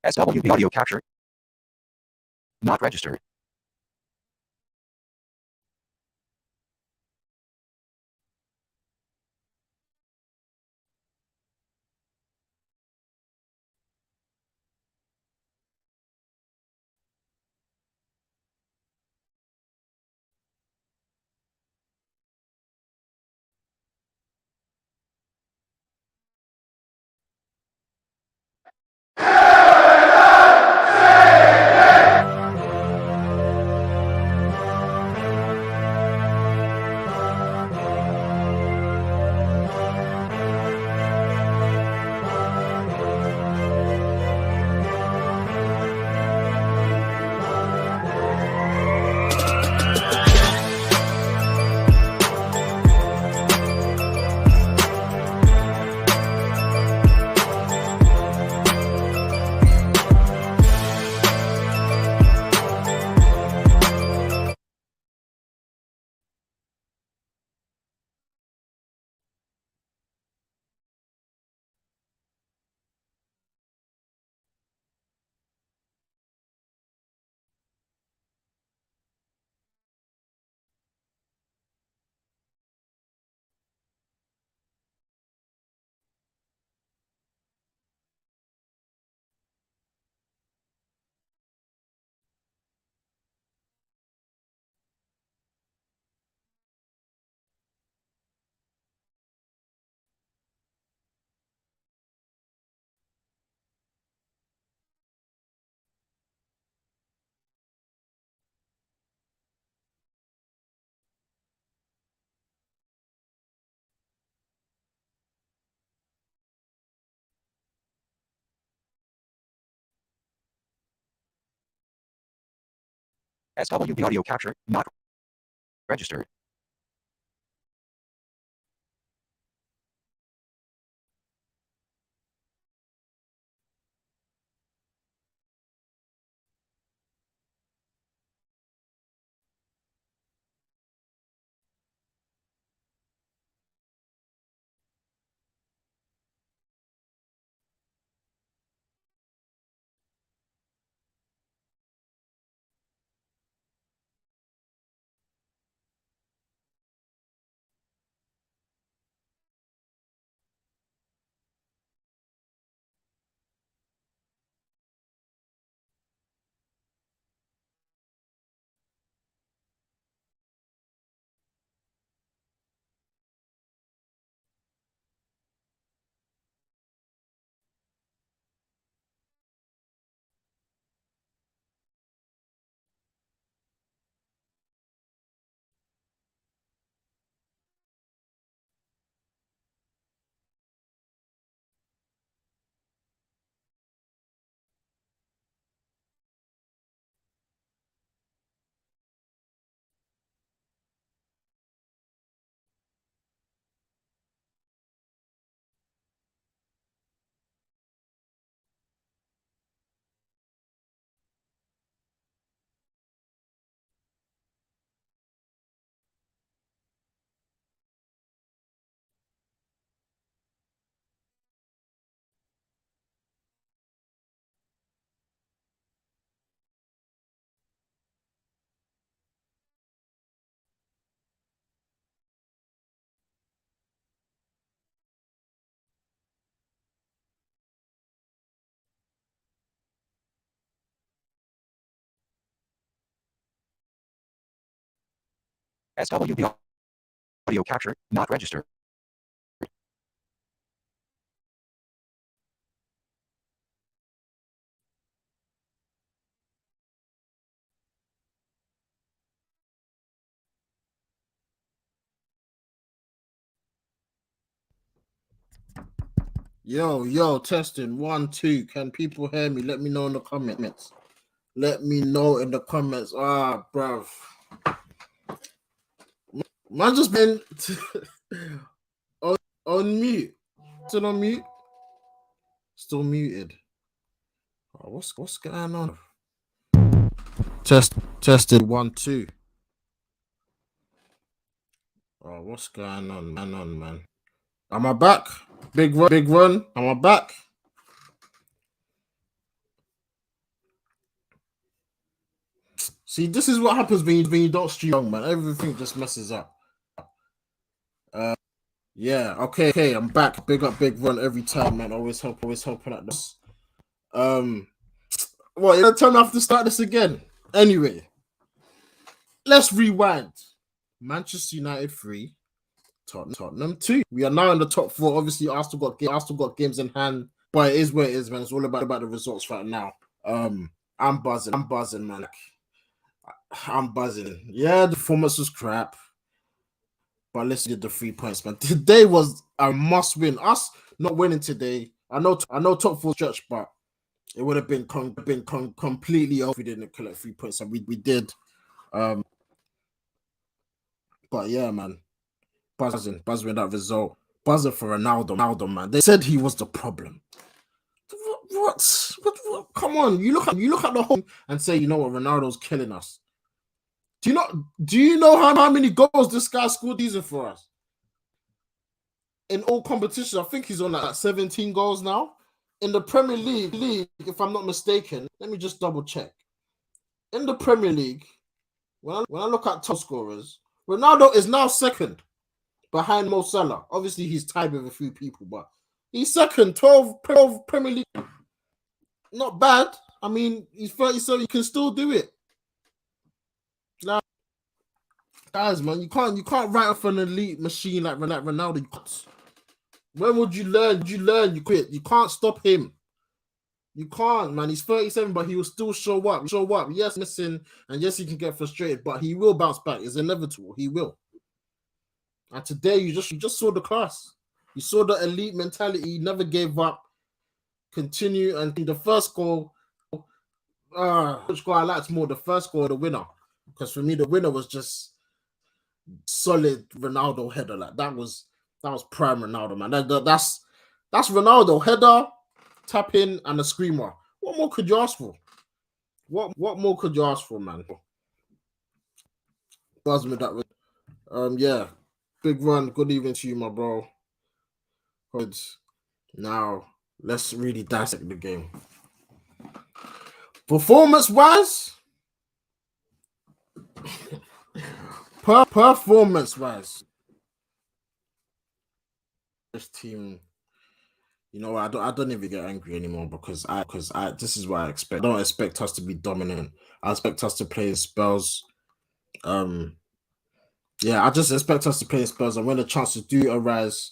SWB audio capture not registered. SWB audio capture not registered. SWB audio capture not registered. Yo, testing 1, 2. Can people hear me? Let me know in the comments. Let me know in the comments. Bruv. Man just been on mute. Still on mute. Still muted. What's going on? Tested 1, 2. What's going on, man? Am I back? Big run. Am I back? See, this is what happens when you don't stream young, man. Everything just messes up. Yeah, okay, I'm back. Big up, big run every time, man. Always helping at this. Well, you're telling me I have to start this again. Anyway, let's rewind. Manchester United 3, Tottenham 2. We are now in the top 4. Obviously, Arsenal got games in hand, but it is what it is, man. It's all about the results right now. I'm buzzing, man. I'm buzzing. Yeah, the performance was crap, but let's get the 3 points, man. Today was a must win. Us not winning today. I know top 4 stretch, but it would have been completely off if we didn't collect 3 points, and we did. But yeah, man, buzzing with that result. Buzzing for Ronaldo, man. They said he was the problem. What? Come on, you look at the whole and say, you know what, Ronaldo's killing us. Do you know how many goals this guy scored season for us? In all competitions, I think he's on like 17 goals now. In the Premier League, if I'm not mistaken, let me just double check. In the Premier League, when I look at top scorers, Ronaldo is now second behind Mo Salah. Obviously, he's tied with a few people, but he's second, 12 Premier League. Not bad. I mean, he's 30, so he can still do it. Now, guys, man, you can't write off an elite machine like Ronaldo. When would you learn? You quit. You can't stop him. You can't, man. He's 37, but he will still show up. Yes, missing, and yes, he can get frustrated, but he will bounce back. It's inevitable. He will. And today, you just saw the class. You saw the elite mentality. He never gave up. Continue, and the first goal. Which goal I liked more? The first goal, the winner, because for me, the winner was just solid Ronaldo header. Like that was prime Ronaldo, man. That's Ronaldo header, tap in, and a screamer. What more could you ask for? What more could you ask for, man? Buzz me that. Yeah, big run. Good evening to you, my bro. Good. Now let's really dissect the game. Performance-wise, this team, you know, I don't even get angry anymore because I this is what I expect. I don't expect us to be dominant. I expect us to play in spells. Yeah, I just expect us to play in spells, and when the chances do arise,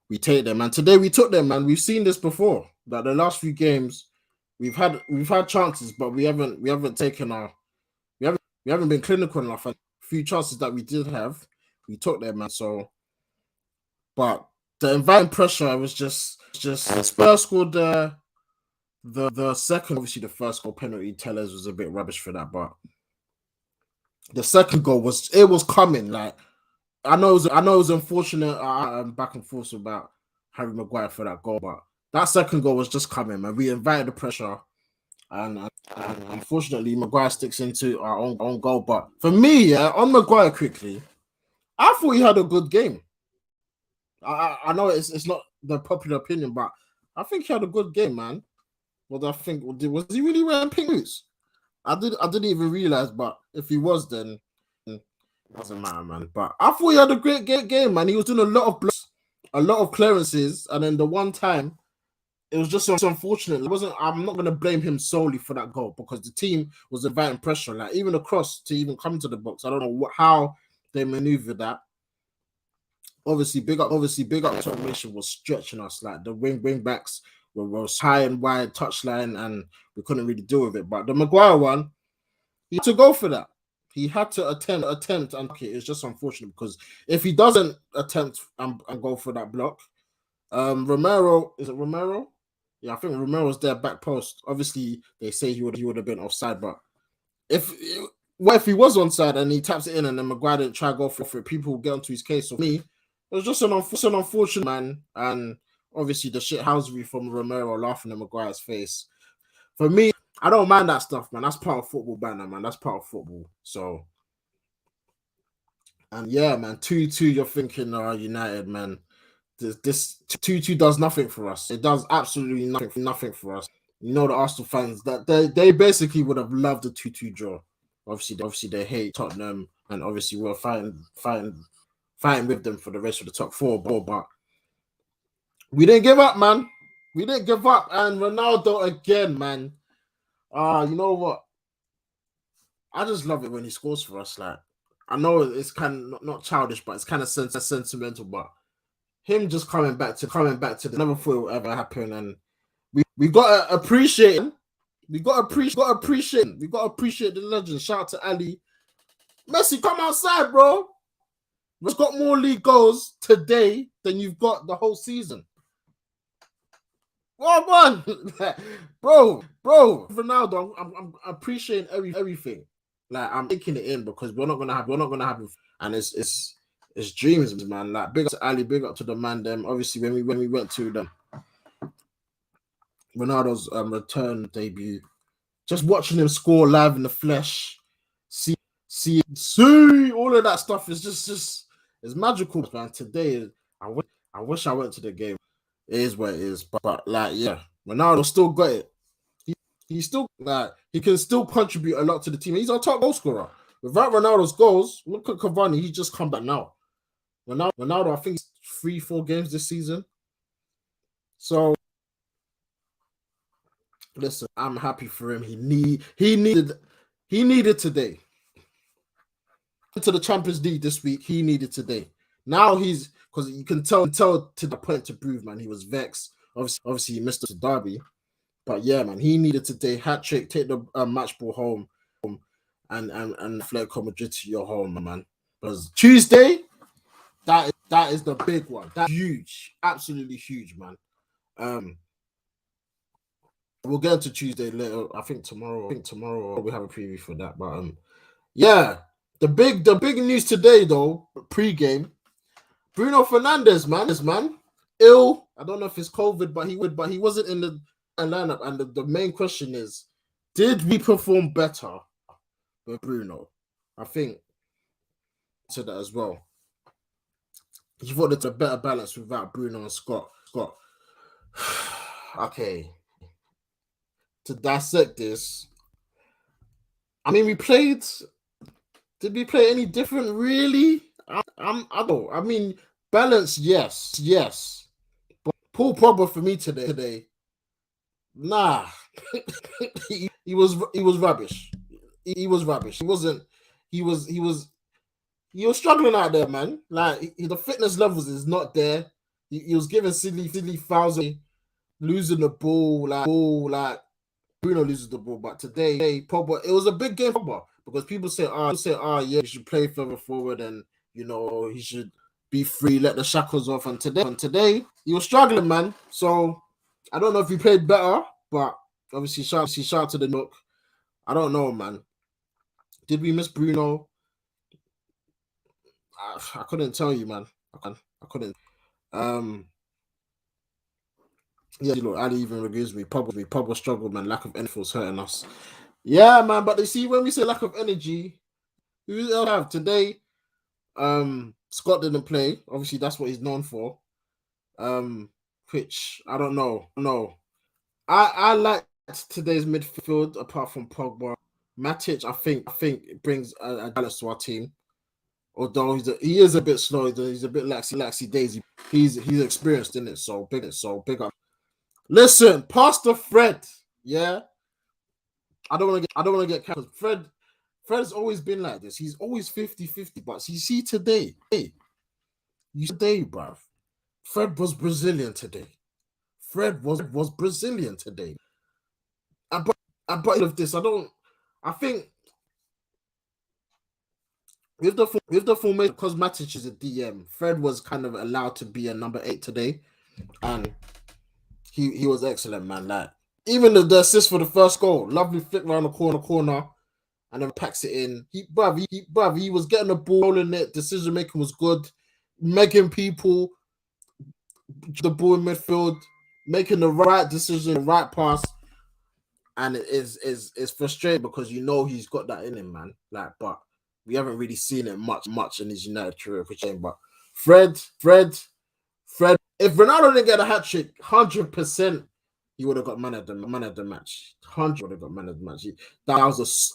we take them. And today we took them, man. We've seen this before. That the last few games, we've had chances, but we haven't taken our we haven't been clinical enough. And a few chances that we did have, we took them, man. So, but the inviting pressure was just Spurs scored the second. Obviously, the first goal penalty Tellers was a bit rubbish for that, but the second goal was coming. Like I know it was unfortunate. Back and forth about Harry Maguire for that goal, but that second goal was just coming, man. We invited the pressure, and unfortunately, Maguire sticks into our own goal. But for me, yeah, on Maguire quickly, I thought he had a good game. I know it's not the popular opinion, but I think he had a good game, man. What I think was he really wearing pink boots? I didn't even realize, but if he was, then it doesn't matter, man. But I thought he had a great game, man. He was doing a lot of blocks, a lot of clearances, and then the one time it was just unfortunate. I'm not gonna blame him solely for that goal because the team was inviting pressure. Like even across to even come to the box. I don't know how they maneuvered that. Obviously, big up. Automation was stretching us. Like the wing backs were high and wide touchline, and we couldn't really deal with it. But the Maguire one, he had to go for that. He had to attempt, and okay, it's just unfortunate because if he doesn't attempt and go for that block, Romero, is it Romero? Yeah, I think Romero's there back post. Obviously, they say he would have been offside, but what if he was onside and he taps it in and then Maguire didn't try to go for it? People will get onto his case. So me, it was just an unfortunate, man, and obviously the shithousery from Romero laughing at Maguire's face. For me, I don't mind that stuff, man. That's part of football banner, man. That's part of football. So, and yeah, man, 2-2, you're thinking, United, man. This 2-2 does nothing for us. It does absolutely nothing for us. You know, the Arsenal fans, that they basically would have loved a 2-2 draw. Obviously they hate Tottenham, and obviously we're fighting with them for the rest of the top four. But we didn't give up, man. We didn't give up, and Ronaldo again, man. You know what? I just love it when he scores for us. Like, I know it's kind of not childish, but it's kind of sentimental. But him just coming back to the never thought it would ever happen, and we got to appreciate him. We got to appreciate the legend. Shout out to Ali. Messi, come outside, bro. We've got more league goals today than you've got the whole season. What on, bro? Ronaldo, I'm appreciating everything. Like, I'm taking it in because we're not gonna have it, and it's dreams, man. Like, big up to Ali, big up to the man. Them obviously when we went to the Ronaldo's return debut, just watching him score live in the flesh, see all of that stuff is just it's magical, man. Today, I wish I went to the game. It is what it is, but like, yeah, Ronaldo still got it. He's still like, he can still contribute a lot to the team. He's our top goal scorer. Without Ronaldo's goals, look at Cavani. He's just come back now. Ronaldo, I think 3-4 games this season. So listen, I'm happy for him. He needed today. To the Champions League this week, he needed today. Now he's, because you can tell to the point to prove, man, he was vexed. Obviously he missed the derby. But yeah, man, he needed today. Hat trick, take the match ball home, and Atletico Madrid to your home, man. Because Tuesday, that is the big one. That's huge, absolutely huge, man. We'll get into Tuesday later. I think tomorrow we have a preview for that. But yeah, the big news today though, pre-game, Bruno Fernandes, man, ill. I don't know if it's COVID, but he wasn't in the lineup. And the main question is, did we perform better with Bruno? I think to that as well. You thought it's a better balance without Bruno and Scott. Okay. To dissect this, I mean, did we play any different, really? I don't. I mean, balance, yes. But Paul Pogba for me today, nah. he was rubbish. He was rubbish. He was struggling out there, man. Like, the fitness levels is not there. He was giving silly fouls, losing the ball, like Bruno loses the ball. But today, Pogba, it was a big game for Pogba, because people say, yeah, he should play further forward, and he should be free, let the shackles off. And today he was struggling, man. So I don't know if he played better, but obviously shout to the Nook. I don't know, man. Did we miss Bruno? I couldn't tell you, man. I couldn't. Yeah, look, Ali even agrees with me. Pogba struggled, man. Lack of energy was hurting us. Yeah, man. But they see, when we say lack of energy, who else have today? Scott didn't play. Obviously, that's what he's known for. Which I don't know. No, I liked today's midfield apart from Pogba. Matic, I think it brings a balance to our team. Although he is a bit slow, he's a bit laxy daisy. He's experienced in it, so big up. Listen, Pastor Fred, yeah. I don't want to get because Fred's always been like this. He's always 50-50, but you see today, bruv. Fred was Brazilian today. Was Brazilian today. But of this, I think with the formation, because Matic is a DM, Fred was kind of allowed to be a number 8 today, and he was excellent, man. Like, even the assist for the first goal, lovely flick around the corner, and then packs it in. He was getting the ball in it. Decision making was good, making people the ball in midfield, making the right decision, the right pass. And it is frustrating because he's got that in him, man. Like, but we haven't really seen it much in his United career. But Fred, if Ronaldo didn't get a hat trick, 100%, he would have got man of the match. 100 would have got man of the match. I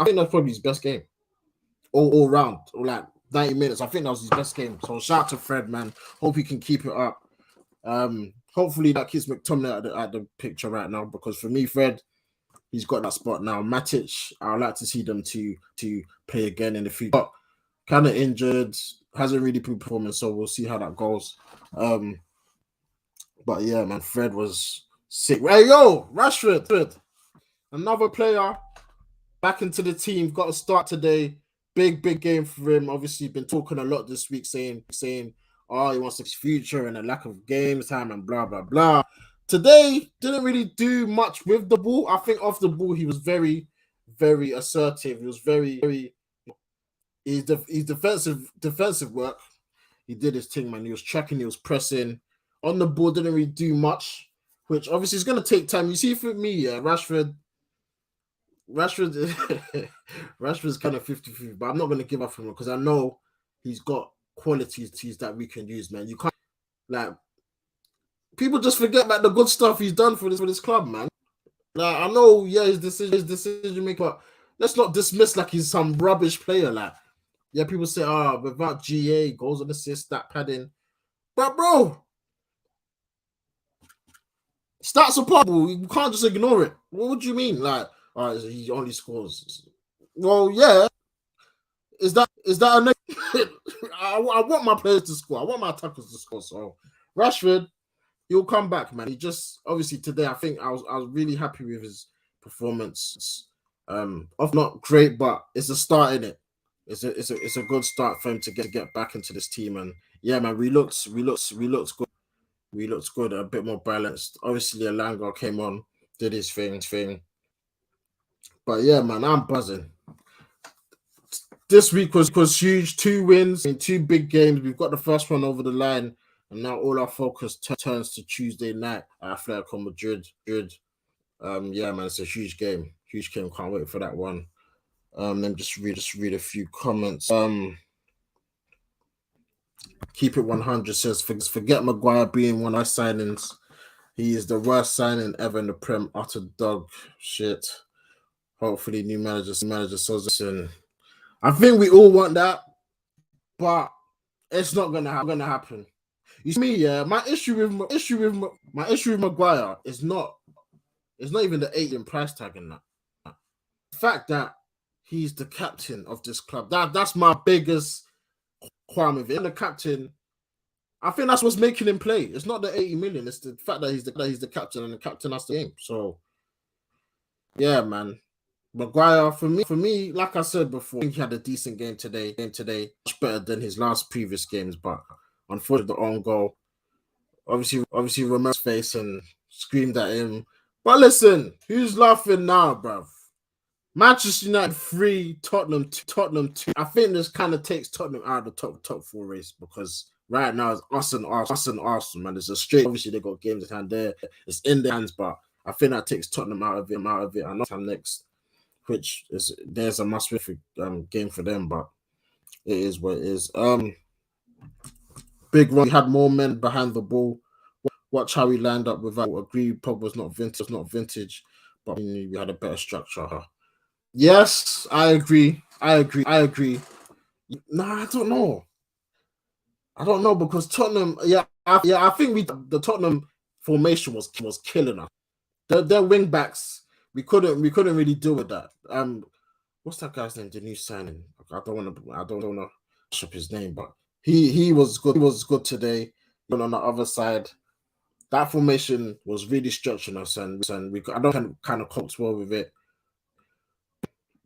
think that's probably his best game. all round, or like 90 minutes. I think that was his best game. So shout out to Fred, man. Hope he can keep it up. Hopefully that keeps McTominay at the picture right now, because for me, Fred, he's got that spot now. Matic, I'd like to see them to play again in the future. But kind of injured, hasn't really proved performance, so we'll see how that goes. But yeah, man, Fred was sick. Hey, yo, Rashford, another player back into the team. Got to start today. Big game for him. Obviously, been talking a lot this week, saying, oh, he wants his future and a lack of games time and blah blah blah. Today didn't really do much with the ball. I think off the ball he was very assertive. He was very his defensive work. He did his thing, man. He was tracking, he was pressing. On the ball, didn't really do much, which obviously is going to take time. You see, for me, yeah, Rashford Rashford's kind of 50-50, but I'm not going to give up on him because I know he's got qualities that we can use, man. You can't, like, people just forget about the good stuff he's done for this club, man. Like, I know, yeah, his decision making, but let's not dismiss like he's some rubbish player. Like, yeah, people say, oh, without GA, goals and assists, that padding. But bro, stats are possible. You can't just ignore it. What would you mean? Like, he only scores. Well, yeah. Is that a negative? I want my players to score. I want my attackers to score. So Rashford, he'll come back, man. He just obviously today, I think I was really happy with his performance. Of not great, but it's a start in it. It's a good start for him to get back into this team. And yeah, man, we looked good. We looked good, a bit more balanced. Obviously, Alanga came on, did his thing. But yeah, man, I'm buzzing. This week was huge. 2 wins in 2 big games. We've got the first one over the line, and now all our focus turns to Tuesday night at Atletico Madrid. Yeah, man, it's a huge game. Huge game. Can't wait for that one. Let me just read a few comments. Keep it 100 says, forget Maguire being one of our signings. He is the worst signing ever in the Prem. Utter dog shit. Hopefully, new manager sells in. I think we all want that, but it's not gonna happen. You see me, yeah. My issue with Maguire is not even the 8 in price tag in that. The fact that he's the captain of this club. That's my biggest qualm with it. And the captain, I think that's what's making him play. It's not the 80 million. It's the fact that he's the captain, and the captain has the game. So yeah, man. Maguire, for me, like I said before, I think he had a decent game today. Much better than his last previous games, but unfortunately, the own goal. Obviously, Romero's face and screamed at him. But listen, who's laughing now, bruv? Manchester United 3, Tottenham 2. I think this kind of takes Tottenham out of the top 4 race, because right now it's us and Arsenal, man. It's a straight. Obviously, they got games at hand there. It's in their hands, but I think that takes Tottenham out of it. I know time next, which is there's a must-win game for them, but it is what it is. Big run. We had more men behind the ball. Watch how we lined up without. Agree, Pogba's not vintage, but we had a better structure. Yes, I agree. Nah, I don't know because Tottenham. I think the Tottenham formation was killing us. Their wing backs, we couldn't really deal with that. What's that guy's name? The new signing. I don't want to push up his name, but he was good. He was good today. But on the other side, that formation was really stretching us, and I don't kind of coped well with it.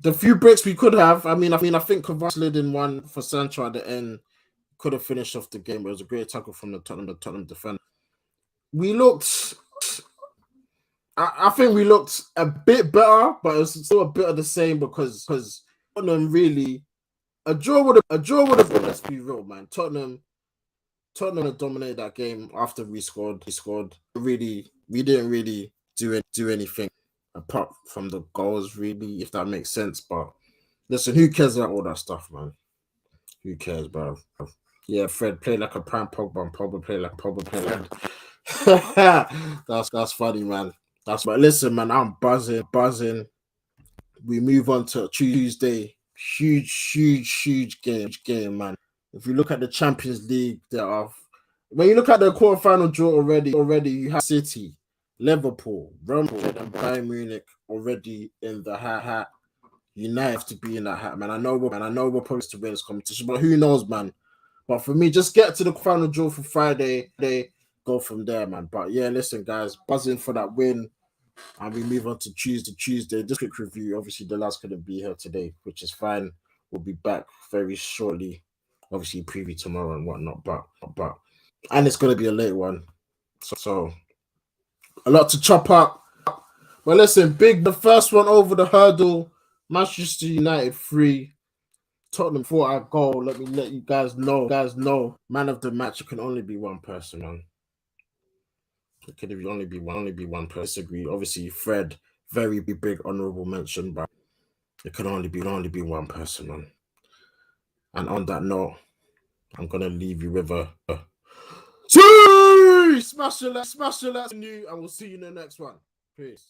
The few breaks we could have, I think Kovac slid in one for Sancho at the end, could have finished off the game. It was a great tackle from the Tottenham defender. We looked, I think we looked a bit better, but it was still a bit of the same because Tottenham really, a draw would have been. Let's be real, man. Tottenham had dominated that game after we scored. We didn't really do anything apart from the goals, really, if that makes sense. But listen, who cares about all that stuff, man? Who cares, bro? Yeah, Fred play like a prime Pogba, and Pogba play like That's funny, man. But listen, man, I'm buzzing. We move on to Tuesday. huge game, man. If you look at the Champions League, when you look at the quarterfinal draw already you have City, Liverpool, Real Madrid, and Bayern Munich already in the hat. United have to be in that hat, man. I know we're probably to win this competition, but who knows, man. But for me, just get to the final draw for Friday. They go from there, man. But yeah, listen, guys, buzzing for that win. And we move on to Tuesday. Just quick review. Obviously, the lads couldn't be here today, which is fine. We'll be back very shortly. Obviously, preview tomorrow and whatnot. But and it's gonna be a late one. So a lot to chop up. But listen, the first one over the hurdle. Manchester United 3. Tottenham 4 at goal. Let you guys know. Man of the match, it can only be one person, man. It could only be one person. Agree. Obviously, Fred, very big honorable mention, but it can only be one person, man. And on that note, I'm gonna leave you with a smash the like, and we'll see you in the next one. Peace.